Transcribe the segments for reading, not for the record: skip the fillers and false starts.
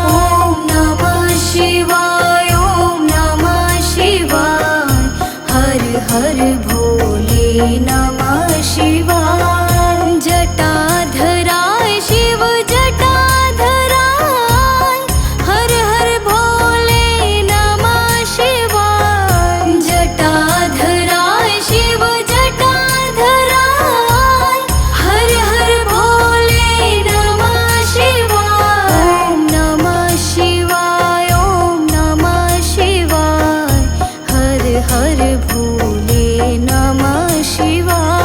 ॐ नमः शिवाय ॐ नमः शिवाय हर हर भोले नमः शिवाय जटाधराय शिव जटाधराय हर हर भोले नमः शिवाय जटाधराय शिव जटाधराय हर हर भोले नमः शिवाय ॐ नमः शिवाय ॐ नमः शिवाय हर हर भोले नमः शिवाय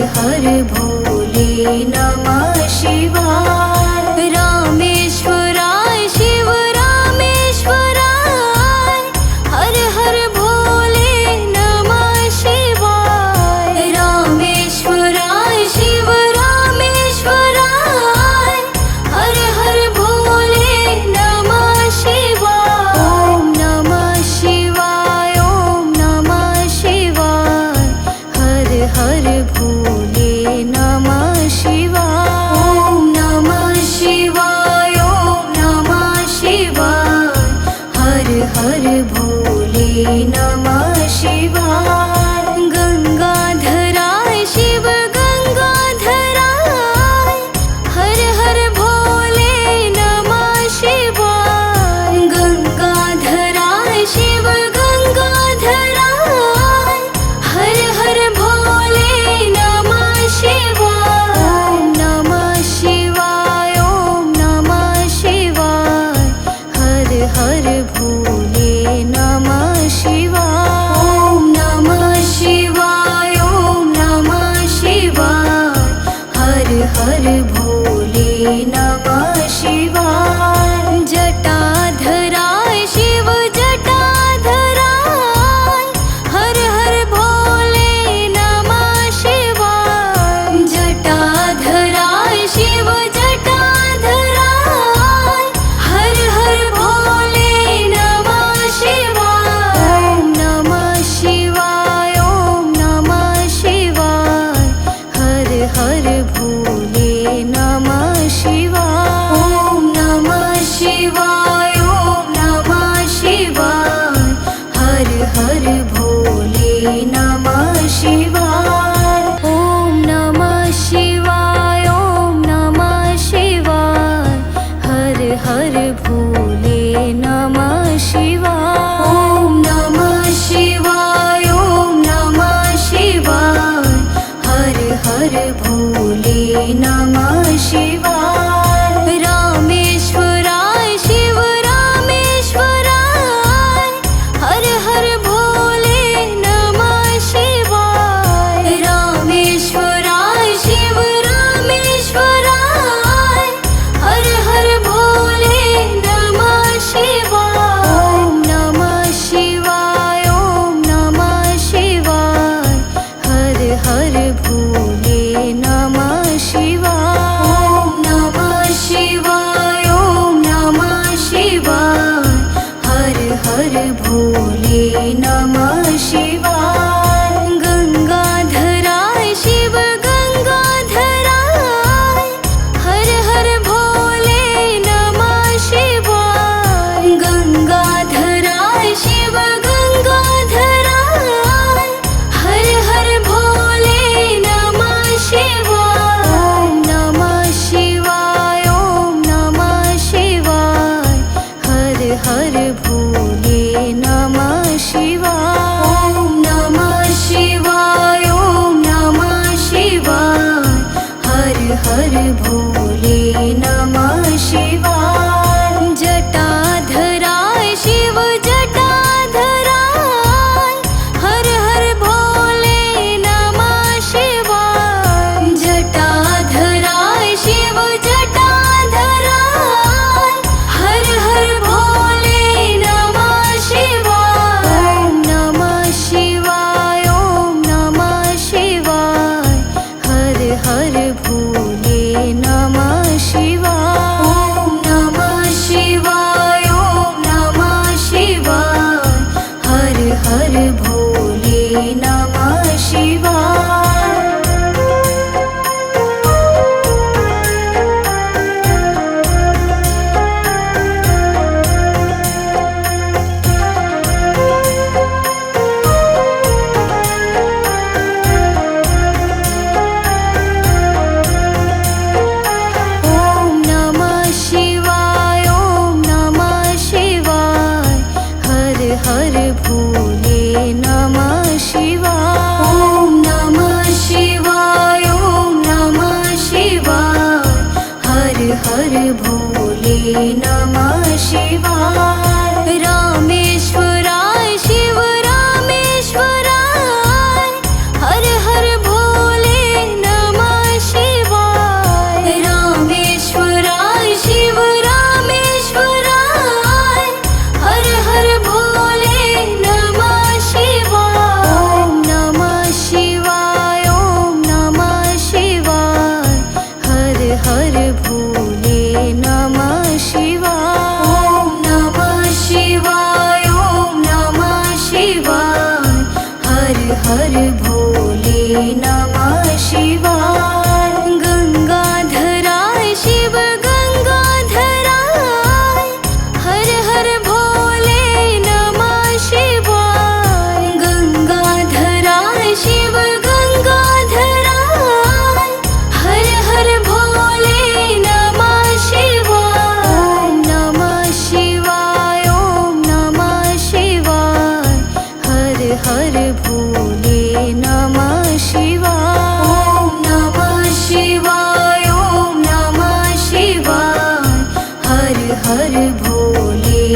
हर भोले नमः शिवाय। रामेश्वराय शिव रामेश्वराय, हर हर भोले नमः शिवाय। रामेश्वराय शिव रामेश्वराय, हर हर भोले नमः शिवाय। ओम नमः शिवाय, ओम नमः शिवाय, हर हर भोले नमः शिवाय। ओम नमः शिवाय, ओम नमः शिवाय, हर हर भोले नमः शिवाय। गंगाधराय शिव गंगाधराय, हर हर भोले नमः शिवाय। गंगाधराय शिव गंगाधराय, हर हर भोले नमः शिवाय। ओम नमः शिवाय, ओम नमः शिवाय, हर हर भोले नमः शिवाय। ओम नमः शिवाय, ओम नमः शिवाय, हर हर भोले नमः शिवाय। जटाधराय शिव जटाधराय, हर हर भोले नमः शिवाय। जटाधराय शिव जटाधराय, हर हर भोले नमः शिवाय। ओम नमः शिवाय, ओम नमः शिवाय, हर हर भोले नमः शिवाय। ओम नमः शिवाय, ओम नमः शिवाय, हर हर भोले नमः शिवाय। ओम नमः शिवाय, ओम नमः शिवाय, हर हर भोले नमः शिवाय। ओम नमः शिवाय, ओम नमः शिवाय, हर हर भोले नमः शिवाय। रामेश्वराय शिव रामेश्वराय, हर हर भोले नमः शिवाय। रामेश्वराय शिव रामेश्वराय, हर हर भोले नमः शिवाय। ओम नमः शिवाय, ओम नमः शिवाय, हर हर भोले नमः शिवाय। ओम नमः शिवाय, ओम नमः शिवाय, हर हर भोले नमः शिवाय। गंगाधराय शिव गंगाधराय, हर हर भोले नमः शिवाय। गंगाधराय शिव गंगाधराय, हर हर भोले नमः शिवाय। ओम नमः शिवाय, ओम नमः शिवाय, हर हर भोले नमः शिवाय। ओम नमः शिवाय, ओम नमः शिवाय, हर हर भोले नमः शिवाय। जटाधराय शिव जटाधराय, हर हर भोले नमः शिवाय। जटाधराय शिव जटाधराय, हर हर भोले नमः शिवाय। ओम नमः शिवाय, ओम नमः शिवाय, हर हर भोले नमः शिवाय। ओम नमः शिवाय, ओम नमः शिवाय, हर हर भोले नमः शिवाय। ओम नमः शिवाय, ओम नमः शिवाय, हर हर भोले नमः शिवाय। ओम नमः शिवाय, ओम नमः शिवाय, हर हर भोले नमः शिवाय। रामेश्वराय शिव रामेश्वराय, हर हर भोले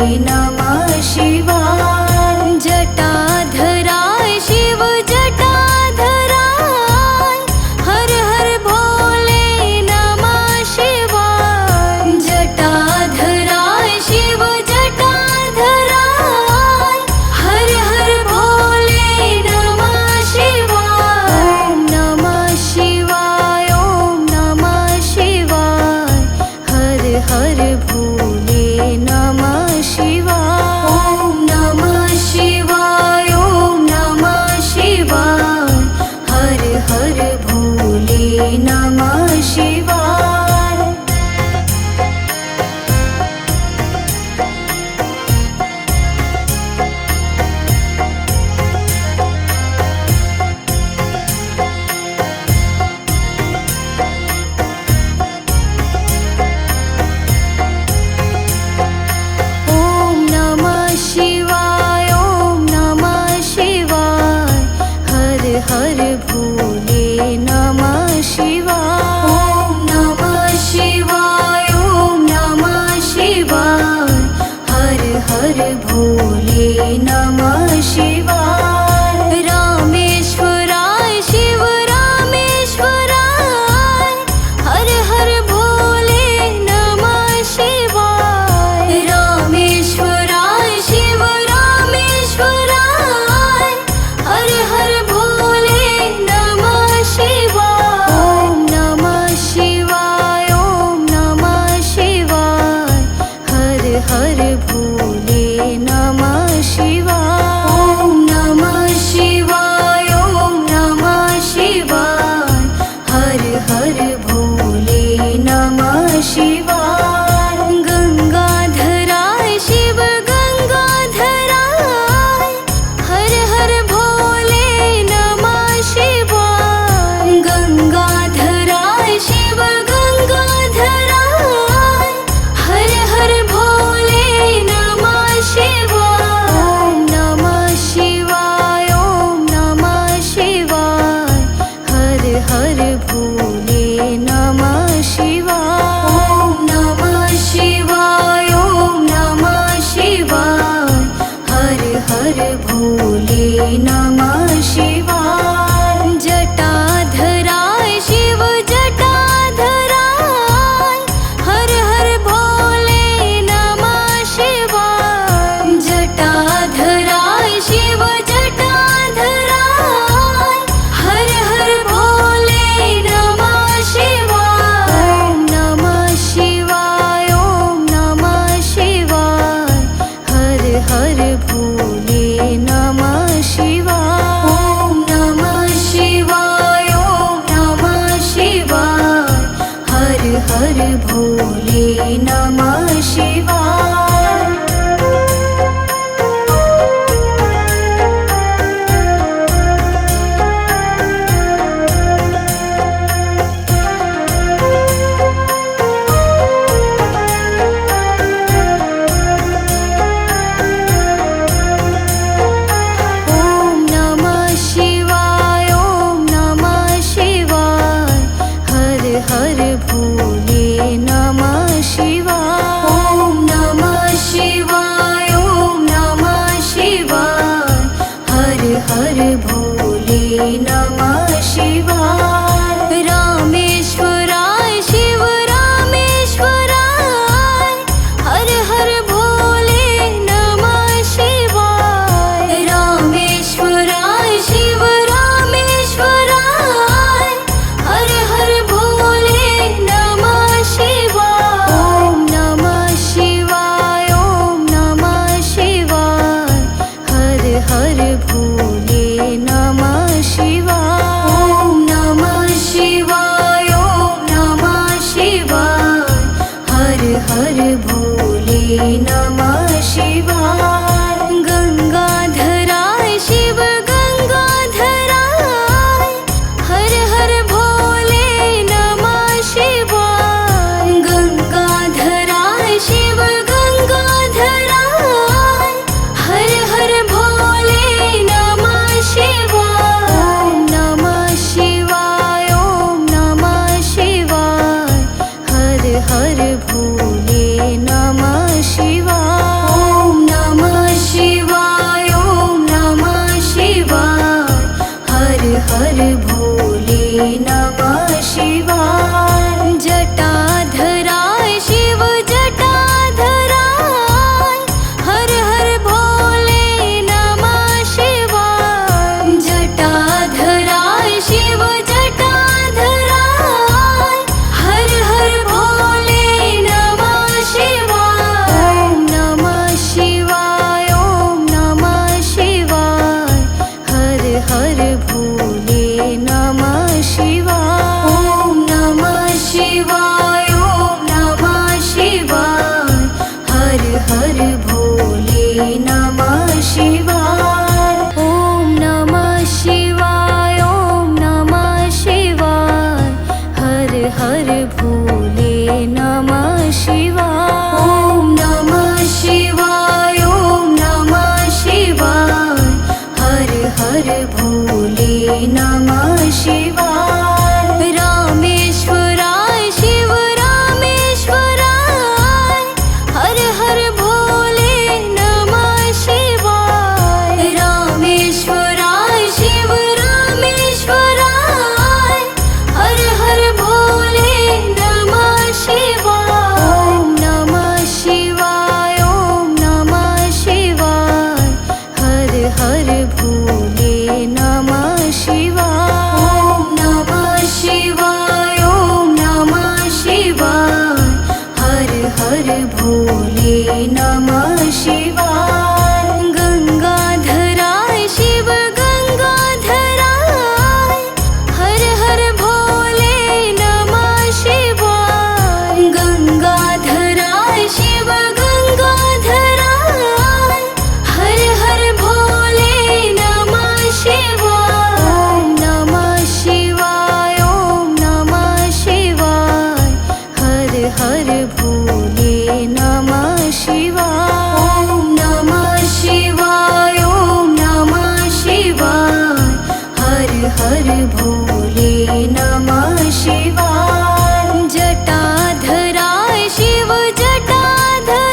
नमः शिवाय। जटाधराय शिव जटाधराय, हर हर भोले नमः शिवाय। जटाधराय शिव जटाधराय, हर हर भोले नमः शिवाय। ॐ नमः शिवाय, ॐ नमः शिवाय, हर हर भोले नमः शिवाय। ॐ नमः शिवाय, ॐ नमः शिवाय, हर हर भोले नमः शिवाय। ॐ नमः शिवाय, ॐ नमः शिवाय, हर हर भोले नमः शिवाय। ॐ नमः शिवाय, ॐ नमः शिवाय, हर हर भोले नमः शिवाय। रामेश्वराय शिव रामेश्वराय, हर हर भोले नमः शिवाय। रामेश्वराय शिव रामेश्वराय, हर हर भोले नमः शिवाय। ॐ नमः शिवाय, ॐ नमः शिवाय, हर हर भोले नमः शिवाय। ॐ नमः शिवाय, ॐ नमः शिवाय, हर हर भोले नमः शिवाय। गंगाधराय शिव गंगाधराय, हर हर भोले नमः शिवाय। गंगाधराय शिव गंगाधराय, हर हर भोले नमः शिवाय। ॐ नमः शिवाय, ॐ नमः शिवाय, हर हर भोले नमः शिवाय। ॐ नमः शिवाय, ॐ नमः शिवाय, हर हर भोले नमः शिवाय। जटाधराय शिव जटाधराय, हर हर भोले नमः शिवाय। जटाधराय शिव जटाधराय, हर हर भोले नमः शिवाय। ॐ नमः शिवाय, ॐ नमः शिवाय, हर हर भोले नमः शिवाय। ॐ नमः शिवाय, ॐ नमः शिवाय, हर हर भोले नमः शिवाय। ॐ नमः शिवाय, ॐ नमः शिवाय, हर हर भोले नमः शिवाय। ॐ नमः शिवाय जटाधराय शिव जटाधराय हर हर भोले नमः शिवाय जटाधराय शिव जटाधराय हर हर भोले नमः शिवाय ओम नमः शिवाय ओम नमः शिवाय हर हर भोले नमः शिवाय ओम नमः शिवाय ओम नमः शिवाय हर हर भोले नमः शिवाय ओम नमः शिवाय ओम नमः शिवाय हर हर भोले नमः शिवाय ओम नमः शिवाय ओम नमः शिवाय हर हर भोले नमः शिवाय रामेश्वराय शिव रामेश्वराय हर हर भोले नमः शिवाय रामेश्वराय शिव रामेश्वराय हर हर भोले नमः शिवाय ओम नमः शिवाय ओम नमः शिवाय हर हर भोले नमः शिवाय ओम नमः शिवाय ओम नमः शिवाय हर हर भोले नमः शिवाय गंगाधराय शिव गंगाधराय हर हर भोले नमः शिवाय गंगाधराय शिव गंगाधराय हर हर भोले नमः शिवाय ओम नमः शिवाय ओम नमः शिवाय हर हर भोले नमः शिवाय ओम नमः शिवाय ओम नमः शिवाय हर हर भोले नमः शिवाय जटाधराय शिव जटाधराय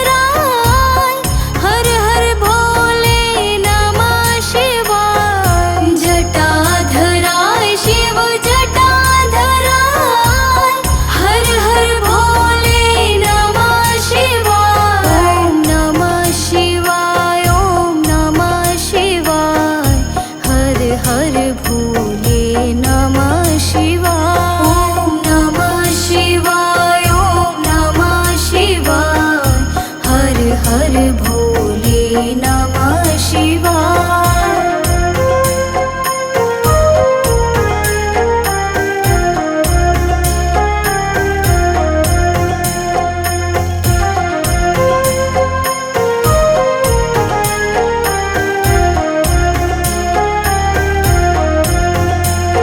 हर हर भोले नमः शिवाय जटाधराय शिव जटाधराय हर हर भोले नमः शिवाय ओम नमः शिवाय ओम नमः शिवाय हर हर भोले नमः शिवाय ओम नमः शिवाय ओम नमः शिवाय हर हर भोले नमः शिवाय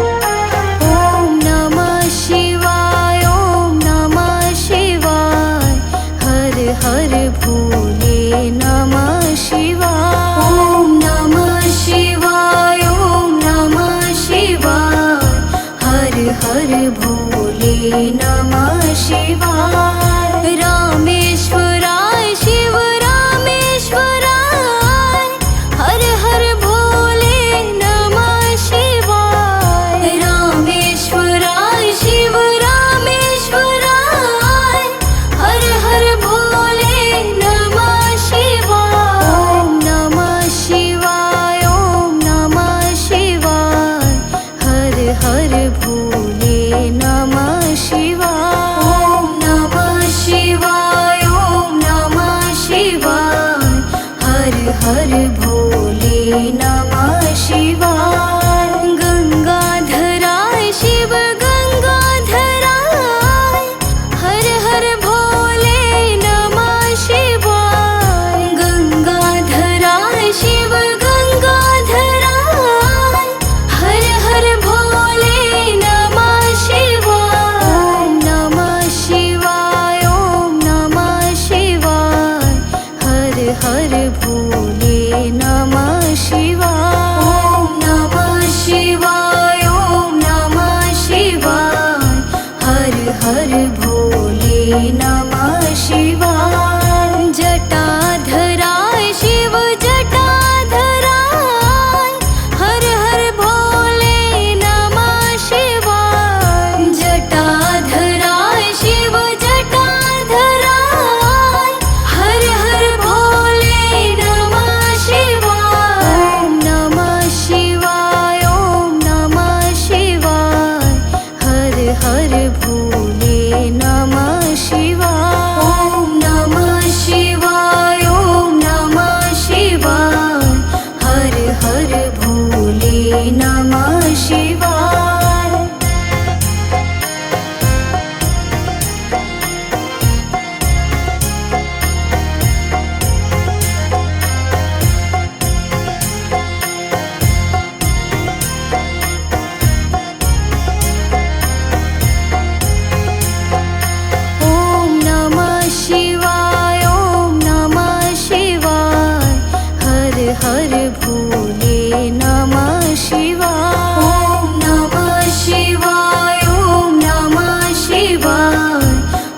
ओम नमः शिवाय ओम नमः शिवाय हर हर भोले नमः शिवाय ओम नमः शिवाय ओम नमः शिवाय हर हर भोले नमः शिवाय रामेश्वराय शिव रामेश्वराय हर हर भोले नमः शिवाय रामेश्वराय शिव रामेश्वराय हर हर भोले नमः शिवाय ओम नमः शिवाय ओम नमः शिवाय हर हर भोले नमः शिवाय ओम नमः शिवाय ओम हर भोले नमः शिवाय। ॐ नमः शिवाय, ॐ नमः शिवाय, हर हर भोले नमः शिवाय। ॐ नमः शिवाय, ॐ नमः शिवाय, हर हर भोले नमः शिवाय। ॐ नमः शिवाय, ॐ नमः शिवाय,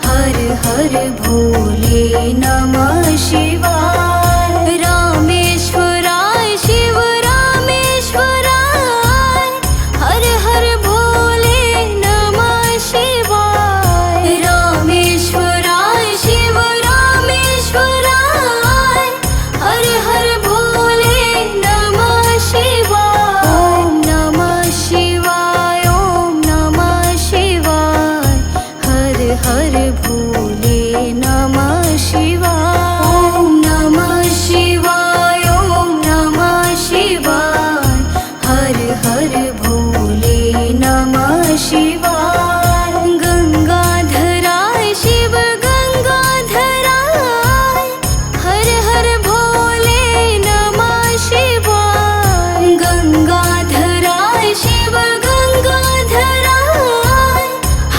हर हर भोले नमः शिवाय। रामेश्वराय शिव रामेश्वराय, हर हर भोले नमः शिवाय। रामेश्वराय शिव रामेश्वराय, हर हर भोले नमः शिवाय। ॐ नमः शिवाय, ॐ नमः शिवाय, हर हर भोले नमः शिवाय। ॐ नमः शिवाय, ॐ नमः शिवाय, हर हर भोले नमः शिवाय। गंगाधराय शिव गंगाधराय, हर हर भोले नमः शिवाय। गंगाधराय शिव गंगाधराय,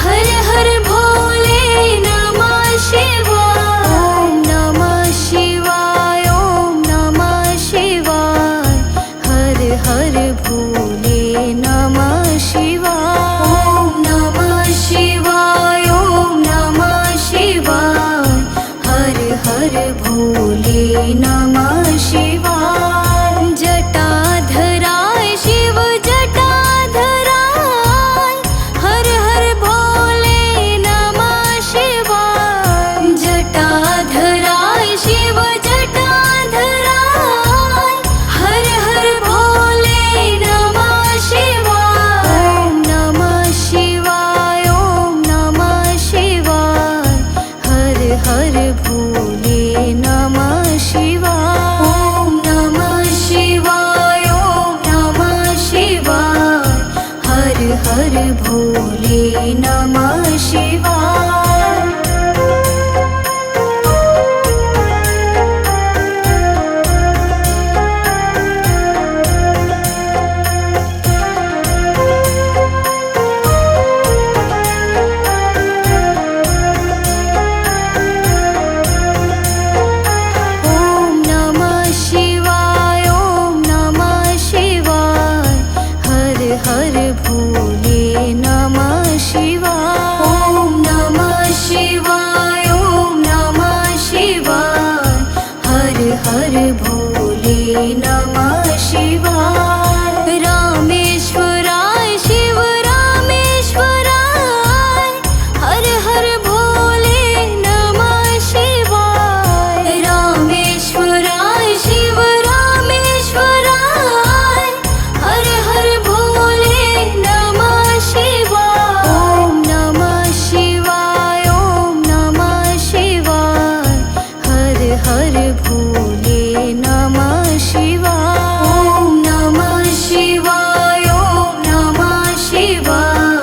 हर हर भोले नमः शिवाय। ॐ नमः शिवाय, ॐ नमः शिवाय, हर हर भोले नमः शिवाय। ॐ नमः शिवाय, ॐ नमः शिवाय, हर हर भोले नमः शिवाय। जटाधराय शिव जटाधराय, हर हर भोले नमः शिवाय। जटाधराय शिव जटाधराय, हर हर भोले नमः शिवाय। ॐ नमः शिवाय, ॐ नमः शिवाय, हर हर भोले नमः शिवाय। ॐ नमः शिवाय, ॐ नमः शिवाय, हर हर भोले नमः शिवाय। ॐ नमः शिवाय, ॐ नमः शिवाय, हर हर भोले नमः शिवाय। ॐ नमः शिवाय, ॐ नमः शिवाय, हर हर भोले नमः शिवाय। रामेश्वराय शिव रामेश्वराय, हर हर भोले नमः शिवाय। रामेश्वराय शिव रामेश्वराय, हर हर भोले नमः शिवाय। ॐ नमः शिवाय, ॐ नमः शिवाय, हर हर भोले नमः शिवाय। ॐ नमः शिवाय, ॐ नमः शिवाय,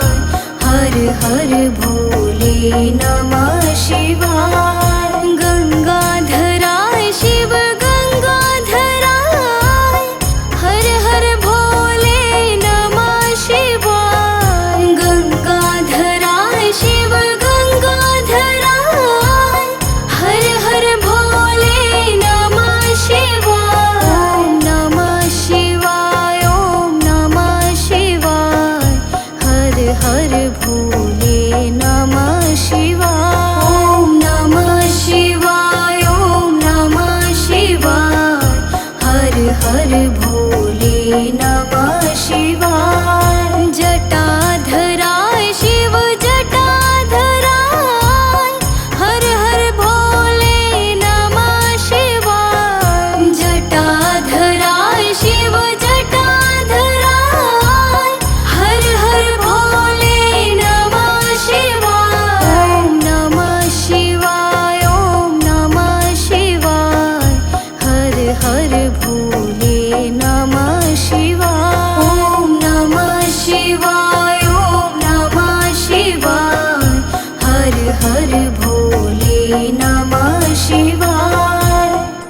हर हर भोले नमः शिवाय। गंगाधराय शिव गंगाधराय, हर हर भोले नमः शिवाय। गंगाधराय शिव गंगाधराय, हर हर भोले नमः शिवाय। ॐ नमः शिवाय, ॐ नमः शिवाय, हर हर भोले